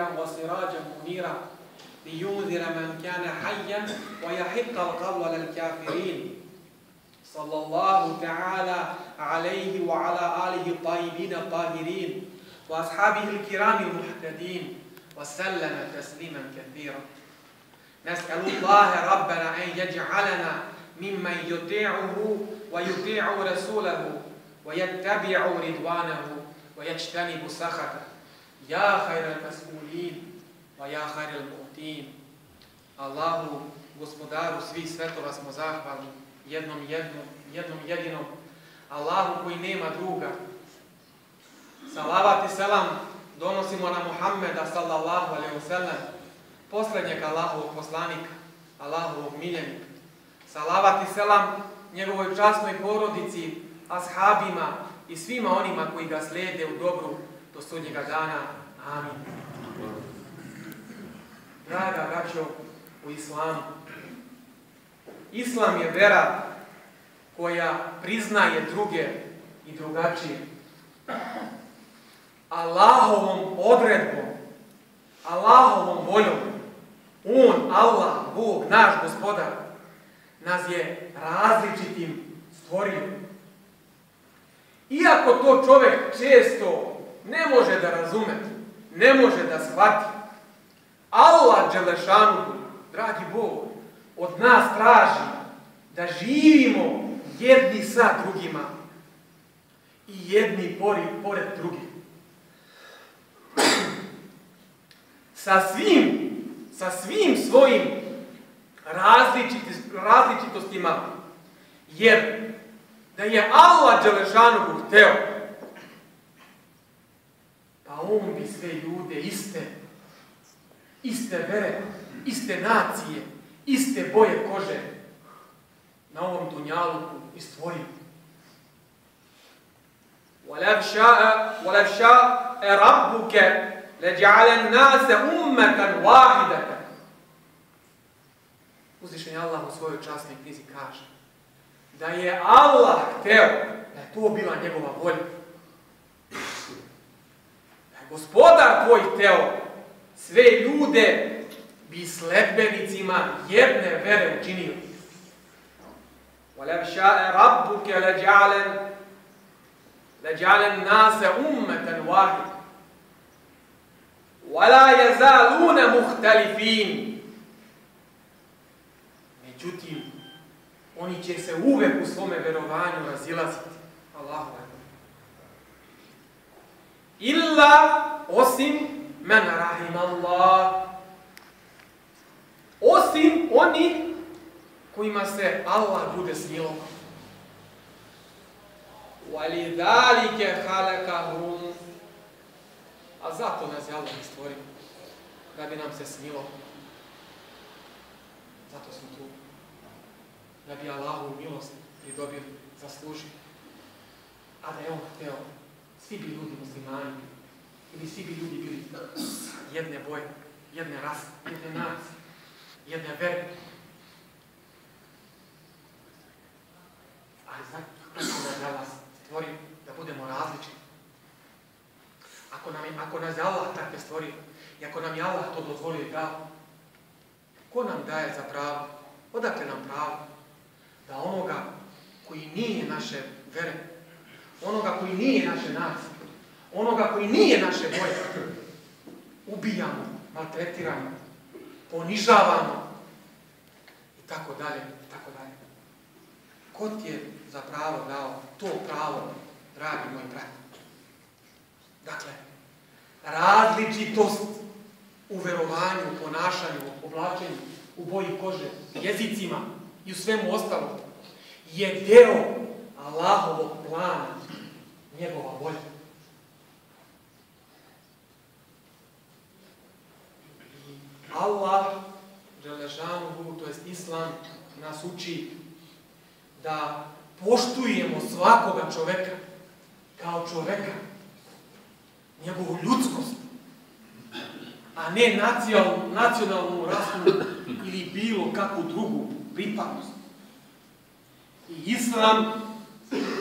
وسراجا منيرا لينذر من كان حيا ويحق القول على الكافرين صلى الله تعالى عليه وعلى آله الطيبين الطاهرين وأصحابه الكرام المهتدين وسلم تسليما كثيرا. نسأل الله ربنا أن يجعلنا ممن يطيعه ويطيع رسوله ويتبع رضوانه ويجتنب سخطه. Ja hajral mas'ulin, wa ja hajral mu'tin. Allahu, gospodaru svih svetova smo zahvalni, jednom jedinom. Allahu koji nema druga. Salavat i selam donosimo na Muhammeda sallallahu alaihi wa sallam, posljednjeg Allahovog poslanika, Allahovog miljenika. Salavat i selam njegovoj časnoj porodici, ashabima i svima onima koji ga slijede u dobru do sudnjega dana. Amin. Draga braćo u islamu, islam je vera koja priznaje druge i drugačije. Allahovom odredbom, Allahovom voljom, On, Allah, Bog, naš gospodar, nas je različitim stvorio. Iako to čovjek često ne može da razume, ne može da shvati, Allah dželešanuhu, dragi Bog, od nas traži da živimo jedni sa drugima i jedni pored drugih. Sa svim svojim različitostima, jer da je Allah dželešanuhu hteo, pa on bi sve ljude iste vere, iste nacije, iste boje kože na ovom dunjaluku i stvorio. وَلَوْ شَاءَ رَبُّكَ لَجَعَلَ النَّاسَ أُمَّةً وَاحِدَةً. Uzvišeni Allah u svojoj časnoj knjizi kaže da je Allah hteo, da je to bila njegova volja. Da je gospodar tvoj hteo, sve ljude bi sledbenicima jedne vere učinio. وَلَوْ شَاءَ رَبُّكَ لَجَعَلَ النَّاسَ أُمَّةً وَاحِدَةً وَلَا يَزَالُونَ مُخْتَلِفِينَ. Međutim, oni će se uvek u svome verovanju razilaziti. Allahu ekber. Illa, osim men rahimallah. Osim oni kojima se Allah bude smilovao. وَلِذَلِكَ خَلَقَهُمْ. A zato nas je Allah stvorio, da bi nam se smilovao. Zato smo tu. Da bi Allahu milost pridobili, zaslužili. A da je On hteo, svi bi ljudi muslimani ili svi bi ljudi bili jedne boje, jedne rase, jedne nacije, jedne vere. Ali zato nas je Allah stvorio da budemo različiti. Ako nas je Allah takve stvorio i ako nam je Allah to dozvolio i dao, ko nam daje za pravo? Odakle nam pravo? Da onoga koji nije naše vere, onoga koji nije naše nacije, onoga koji nije naše boje, ubijamo, maltretiramo, ponižavamo i tako dalje, i tako dalje. Ko ti je za pravo dao to pravo, dragi moji brati? Dakle, različitost u verovanju, u ponašanju, u oblačenju, u boji kože, jezicima i u svemu ostalom je deo Allahovog plana, njegova volja. Allah, dželešanuhu, to jest Islam, nas uči da poštujemo svakoga čoveka kao čoveka, njegovu ljudskost, a ne nacionalnu rasu ili bilo kakvu drugu pripadnost. I Islam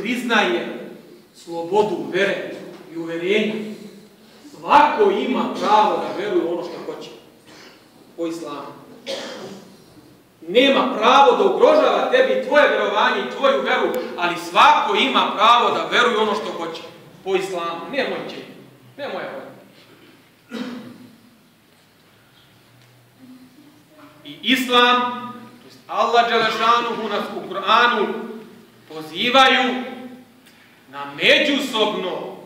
priznaje slobodu vere i uverenja, Svako ima pravo da veruje ono što hoće po islamu. Nema pravo da ugrožava tebi tvoje verovanje i tvoju veru, ali svako ima pravo da veruje ono što hoće po islamu. Nemoj će, nemoj ovo. I islam, to jest Allah dželešanuhu nas u Kur'anu pozivaju na međusobno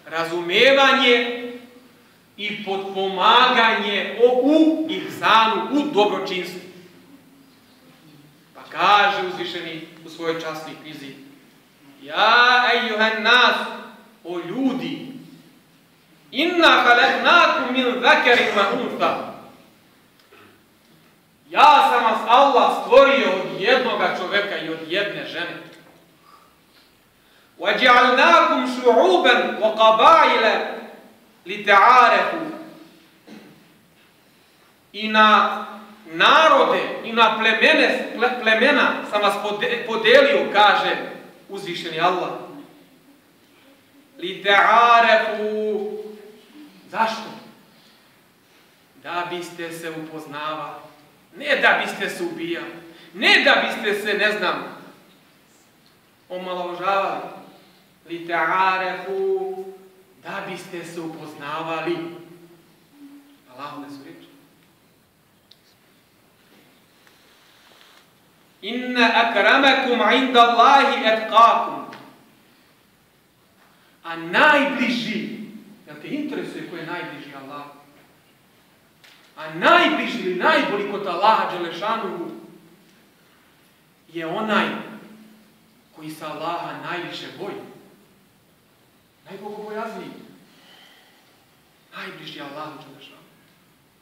razumevanje i potpomaganje u ihsanu, u dobročinstvu. Pa kaže uzvišeni u svojoj časnoj knjizi: Ja ejuhan nas, o ljudi, inna halaknakum min zakarin wa untha. Ja sam vas Allah stvorio od jednoga čoveka i od jedne žene. وَجَعَلْنَاكُمْ شُعُوبًا وَقَبَائِلَ لِتَعَارَفُوا. I na narode i na plemena sam vas podelio, kaže uzvišeni Allah. لِتَعَارَفُوا. Zašto? Da biste se upoznavali. Ne da biste se ubijali. Ne da biste se, ne znam, omalovažavali. لِتَعَارَفُوا. Da biste se upoznavali. Allahu ne su reči. Inna akramakum inda Allahi etqakum. A najbliži, jel te interesuje ko je najbliži Allah? A najbliži ili najbolji kod Allaha dželešanuhu je onaj koji se Allaha najviše boji. Najbogobojazniji. Najbliži Allahu dželešanuhu.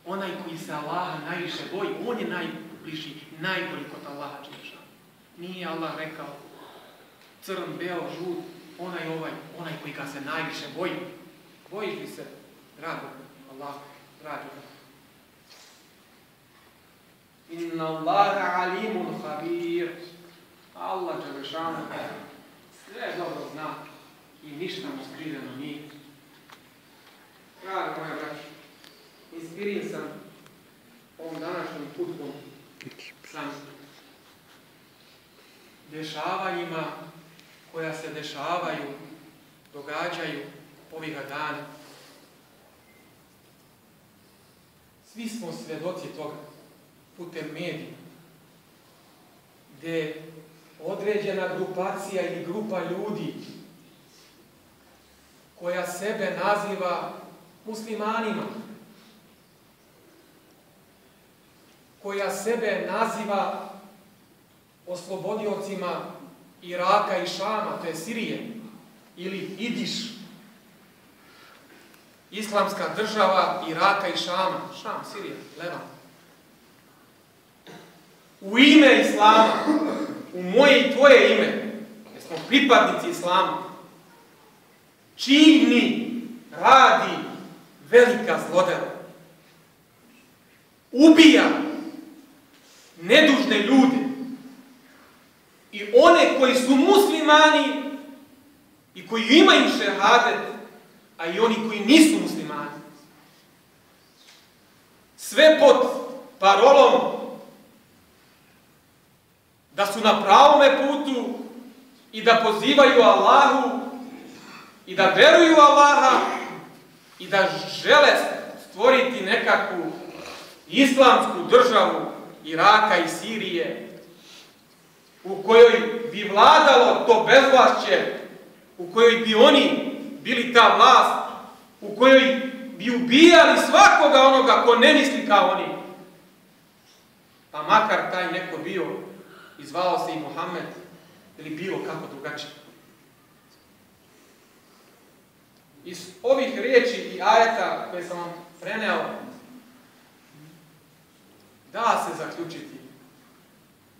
Onaj koji se Allaha najviše boji, on je najbliži, najbolji kod Allaha dželešanuhu. Nije Allah rekao crn, beo, žut, onaj koji ga se najviše boji. Bojiš li se, drago Allah, drago ga. Inna Allaha alimun habir. Allah dželešanuhu sve dobro zna i ništa mu skriveno nije. Draga moja braća, inspiriran sam ovom današnjom putkom sam dešavanjima koja se dešavaju, događaju ovih dana. Svi smo svjedoci toga putem medija, gdje određena grupacija ili grupa ljudi koja sebe naziva muslimanima, koja sebe naziva oslobodiocima Iraka i Šama, to je Sirije, ili Idiš, islamska država Iraka i Šama, Šam, Sirija, Levan. U ime Islama, u moje i tvoje ime, jer smo pripadnici Islama, čini, radi velika zlodela. Ubija nedužne ljude i one koji su muslimani i koji imaju šehadet, a i oni koji nisu muslimani. Sve pod parolom da su na pravome putu i da pozivaju Allahu i da veruju Allaha i da žele stvoriti nekakvu islamsku državu Iraka i Sirije u kojoj bi vladalo to bezvlašće, u kojoj bi oni bili ta vlast, u kojoj bi ubijali svakoga onoga ko ne misli kao oni. Pa makar taj neko bio i zvao se i Muhammed ili bilo kako drugačije. Iz ovih riječi i ajeta koje sam vam preneo, da se zaključiti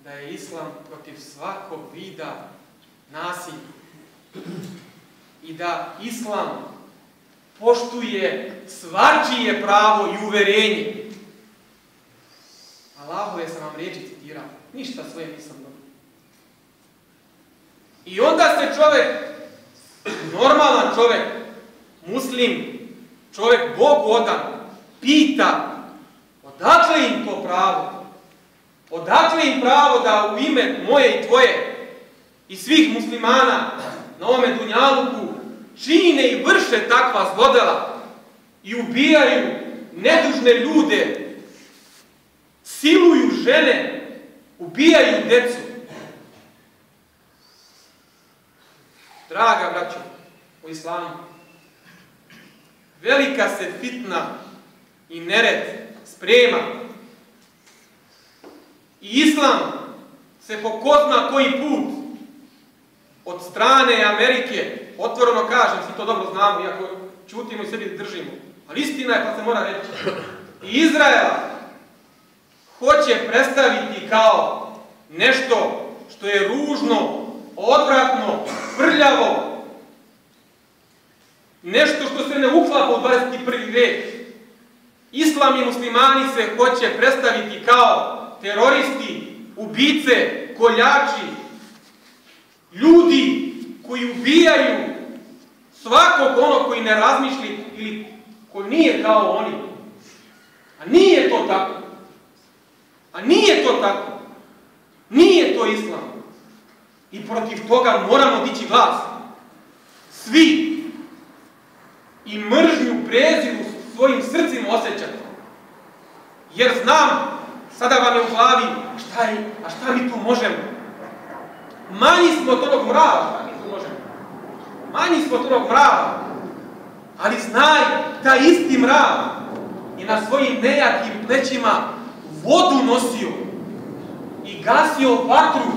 da je Islam protiv svakog vida nasilja i da Islam poštuje svačije pravo i uverenje. Allahove sam vam riječi citirao, ništa svoje nisam dobio. I onda se čovjek, normalan čovjek, muslim, čovjek Bogu odan, pita odakle im to pravo? Odakle im pravo da u ime moje i tvoje i svih muslimana na ovome dunjaluku čine i vrše takva zlodela i ubijaju nedužne ljude, siluju žene, ubijaju djecu. Draga braćo u islamu, velika se fitna i nered sprema i islam se po ko zna koji put od strane Amerike, otvoreno kažem, svi to dobro znamo, iako ćutimo i sebi držimo, ali istina je pa se mora reći, i Izraela hoće predstaviti kao nešto što je ružno, odvratno, prljavo, nešto što se ne uklapa u 21. vijek. Islam i muslimani se hoće predstaviti kao teroristi, ubice, koljači, ljudi koji ubijaju svakog onog koji ne razmišlja ili koji nije kao oni. A nije to tako. A nije to tako. Nije to islam. I protiv toga moramo dići glas. Svi. I mržnju, preziru svojim srcima osjećati. Jer znam, sada vam je u glavi, a šta mi tu možemo? Manji smo od onog mrava, šta mi tu možemo? Manji smo od onog mrava. Ali znaj, taj isti mrav je na svojim nejakim plećima vodu nosio i gasio vatru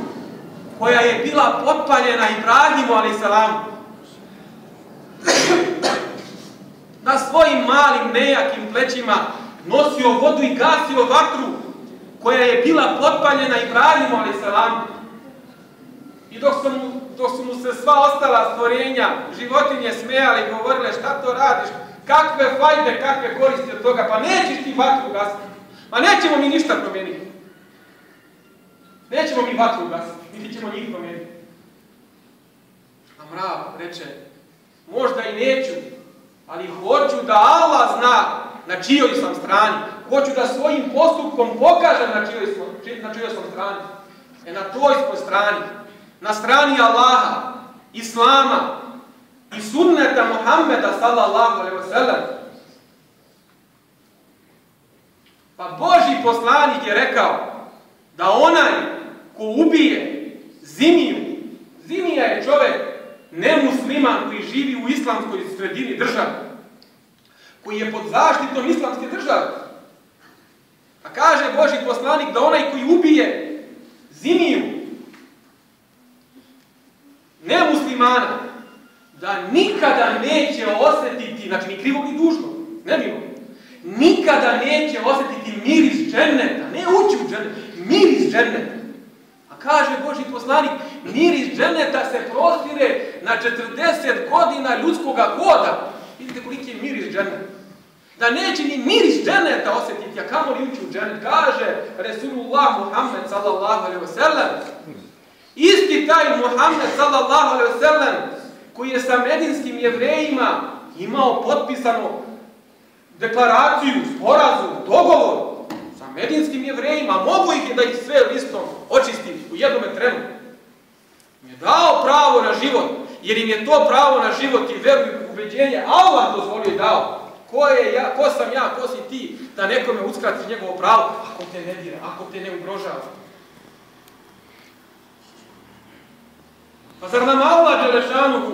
koja je bila potpaljena Ibrahimu a.s. Na svojim malim nejakim plećima nosio vodu i gasio vatru koja je bila potpaljena Ibrahimu a.s. I dok su mu se sva ostala stvorenja, životinje smejale i govorile šta to radiš, kakve fajde, kakve koristi od toga, pa nećeš ti vatru gasiti. Ma nećemo mi ništa promijeniti. Nećemo mi vatru gasiti, niti ćemo njih promijeniti. A mrav reče, možda i neću, ali hoću da Allah zna na čijoj sam strani. Hoću da svojim postupkom pokažem na čijoj sam strani. Na toj smo strani. Na strani Allaha, Islama i sunneta Muhammeda sallallahu alejhi ve sellem. Pa Božji poslanik je rekao da onaj ko ubije zimiju, zimija je čovjek nemusliman koji živi u islamskoj sredini države, koji je pod zaštitom islamske države. A kaže Božji poslanik da onaj koji ubije zimiju, nemuslimana, da nikada neće osjetiti, znači ni krivo ni dužno, ne mimo, nikada neće osjetiti miris dženneta, ne ući u džennet, miris dženneta. A kaže Božji poslanik, miris dženneta se prostire na 40 godina ljudskoga hoda. Vidite koliki je miris dženneta. Da neće ni miris dženneta osjetiti, a kamo li ući u džennet, kaže Resulullah Muhammed sallallahu alejhi ve sellem. Isti taj Muhammed sallallahu alejhi ve sellem koji je sa medinskim Jevrejima imao potpisano deklaraciju, sporazum, dogovor sa medinskim Jevrejima, mogu ih je da ih sve listom očisti u jednom trenu. Im je dao pravo na život, jer im je to pravo na život i veru i ubeđenje Allah dozvolio i dao. Ko sam ja, ko si ti, da nekome uskratiš njegovo pravo, ako te ne dira, ako te ne ugrožava. Pa zar nam Allah Đelešanuhu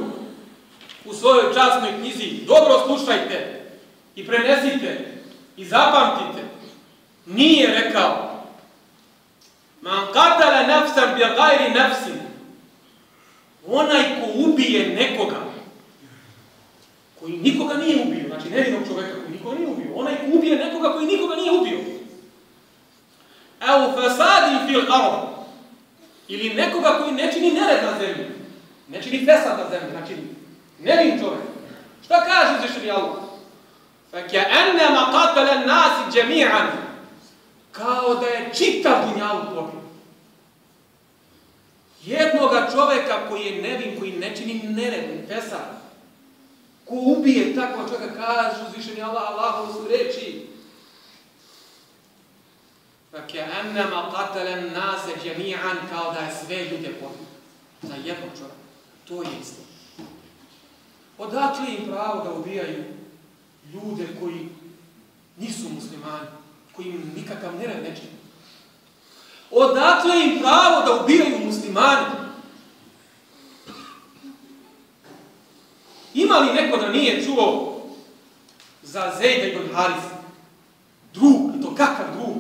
u svojoj časnoj knjizi, dobro slušajte i prenesite i zapamtite, nije rekao man qatala nafsan bi ghairi nafsin, onaj ko ubije nekoga koji nikoga nije ubio, znači nevinog čovjeka koji nikoga nije ubio, onaj ko ubije nekoga koji nikoga nije ubio, au fasadi fil ard, ili nekoga koji ne čini nered na zemlji, ne čini fesad na zemlji, znači nevin čovjek. Šta kaže uzvišeni Allah? فَكَأَنَّمَا قَتَلَ النَّاسِ جَمِيعًا, kao da je čitav dunjaluk pobio. Jednoga čovjeka koji je nevin, koji ne čini nered, ni fesad. Ko ubije takva čovjeka, kaže uzvišeni Allah, Allahovu su reči. فَكَأَنَّمَا قَتَلَ النَّاسَ جَمِيعًا, kao da je sve ljude pobio. Za jednog čovjeka. To je isto. Odakle im pravo da ubijaju ljude koji nisu muslimani, koji im nikakav nered ne čini? Odakle im pravo da ubijaju muslimani? Ima li neko da nije čuo za Zejda ibn Harisa? Drug, i to kakav drug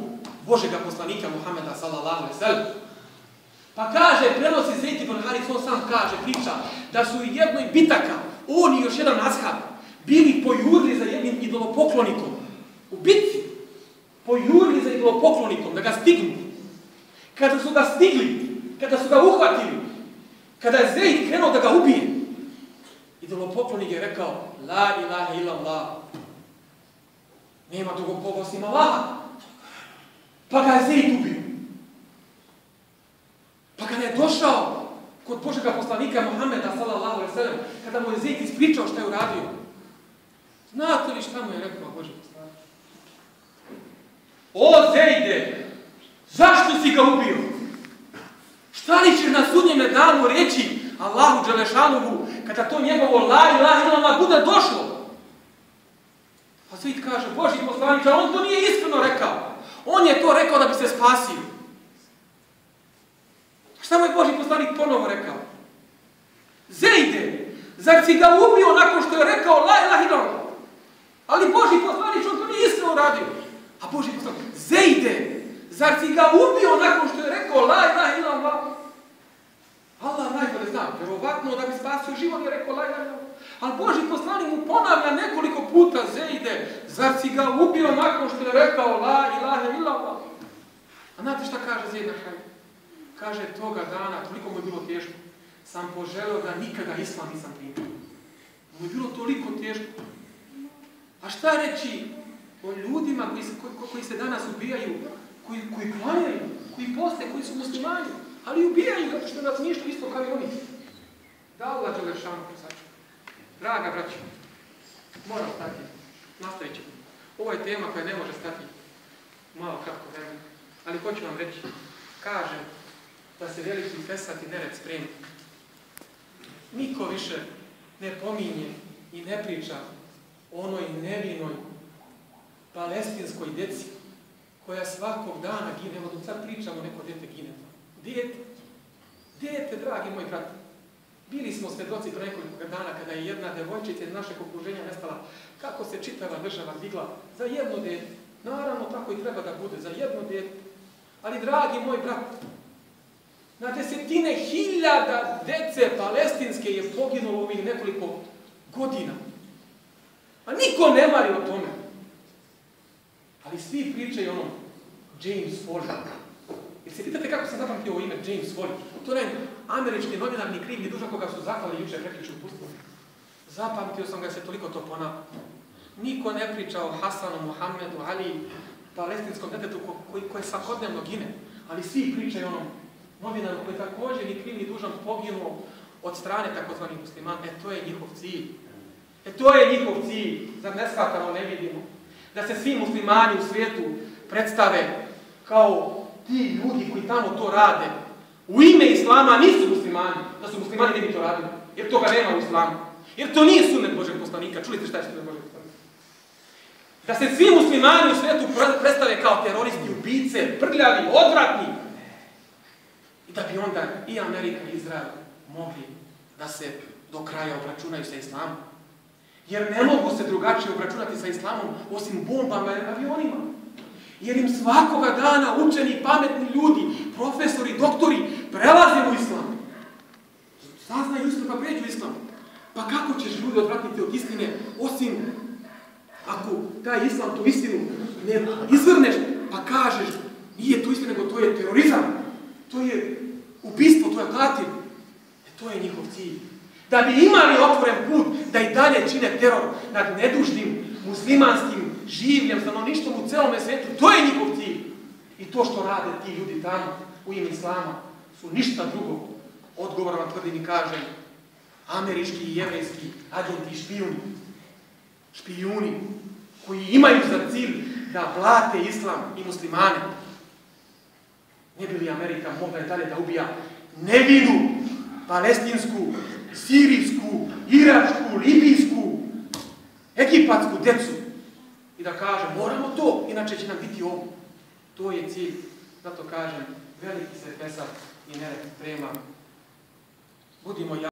Božega poslanika Muhameda sallallahu alejhi ve sellem. Pa kaže, prenosi Zejd ibn Haris, on sam kaže, priča, da su u jednoj bitaka, on i još jedan ashab, bili pojurili za jednim idolopoklonikom. U bitci pojurili za idolopoklonikom, da ga stignu. Kada su ga stigli, kada su ga uhvatili, kada je Zejd krenuo da ga ubije, idolopoklonik je rekao, la ilaha illallah, nema drugog Boga osim Allaha. Pa ga je Zejd ubio. Pa kada je došao kod Božega poslanika Muhameda sallallahu alejhi ve sellem, kada mu je Zejd ispričao šta je uradio, znate li šta mu je rekao Božji poslanik? O Zejde, zašto si ga ubio? Šta li ćeš na sudnjem danu reći Allahu dželešanuhu kada to njegovo la ilaha illallah bude došlo? A Zejd kaže, Božji poslanik, a on to nije iskreno rekao. On je to rekao da bi se spasio. Šta mu je Božji poslanik ponovo rekao? Zejde, zar si ga ubio nakon što je rekao la ilaha illallah? Ali Božji poslanik, on to nije iskreno radio. A Božji poslanik, Zejde, zar si ga ubio nakon što je rekao la ilaha illallah? Allah najbolje zna, vjerovatno da bi spasio život je rekao la ilaha illallah. Ali Božji poslanik mu ponavlja nekoliko puta, Zejde, zar si ga ubio nakon što je rekao la ilaha illallah? A znate šta kaže Zejd na kraju? Kaže, toga dana, toliko mu je bilo teško, sam poželio da nikada islam nisam primio. Mu je bilo toliko teško. A šta reći o ljudima koji se danas ubijaju, koji klanjaju, koji poste, koji su muslimani, ali ubijaju zato što razmišljaju isto kao i oni. Da Allah dželešanu sačuva. Draga braćo, moram stati, nastavit ćemo. Ovo je tema koja ne može stati malo kratko vremena, ali hoću vam reći, kažem da se veliki fesad i nered spremi. Niko više ne pominje i ne priča o onoj nevinoj palestinskoj djeci koja svakog dana gine. Evo dok sad pričamo, neko dete gine. Dete, dragi moji brati. Bili smo svedoci pre nekoliko dana kada je jedna devojčica iz našeg okruženja nestala, kako se čitava država digla za jedno dete. Naravno, tako i treba da bude, za jedno dete. Ali, dragi moj brat, na desetine hiljada dece palestinske je poginulo u ovih nekoliko godina. A niko ne mari o tome. Ali svi pričaju ono James Foley. Jer se pitate kako sam zapamtio ovo ime James Foley? To je američki novinar, ni kriv, ni dužan koga su zaklali juče prekriču u pustinu. Zapamtio sam ga se toliko to ponavlja. Niko ne priča o Hasanu, Muhammedu, Ali, palestinskom detetu koje svakodnevno gine. Ali svi pričaju onom novinaru koji također ni kriv, ni dužan poginuo od strane takozvanih muslimana. To je njihov cilj. To je njihov cilj. Zar ne shvatamo, ne vidimo? Da se svi muslimani u svijetu predstave kao ti ljudi koji tamo to rade. U ime islama nisu muslimani. Da su muslimani ne bi to radili. Jer toga nema u islamu. Jer to nije sunnet Božeg poslanika. Čuli ste šta je sunnet Božeg poslanika? Da se svi muslimani u svijetu predstave kao teroristi, ubice, prljavi, odvratni. I da bi onda i Amerika i Izrael mogli da se do kraja obračunaju sa islamom. Jer ne mogu se drugačije obračunati sa islamom osim bombama i avionima. Jer im svakoga dana učeni, pametni ljudi, profesori, doktori prelaze u islam. Saznaju istinu pa pređu islam. Pa kako ćeš ljudi odvratiti od istine osim ako taj islam tu istinu ne izvrneš pa kažeš nije to istina nego to je terorizam. To je ubistvo, to je katil. To je njihov cilj. Da bi imali otvoren put da i dalje čine teror nad nedužnim muslimanskim življem, stanovništvom u celome svijetu, to je njihov cilj. I to što rade ti ljudi tamo u ime islama su ništa drugo. Odgovorom tvrdim i kažem, američki i jevrejski agenti i špijuni špijuni koji imaju za cilj da blate islam i muslimane. Ne bi li Amerika mogla i dalje da ubija nevinu palestinsku, sirijsku, iračku, libijsku, egipatsku decu i da kaže moramo to, inače će nam biti ovo. To je cilj. Zato kažem, veliki se pesak i nered prema. Budimo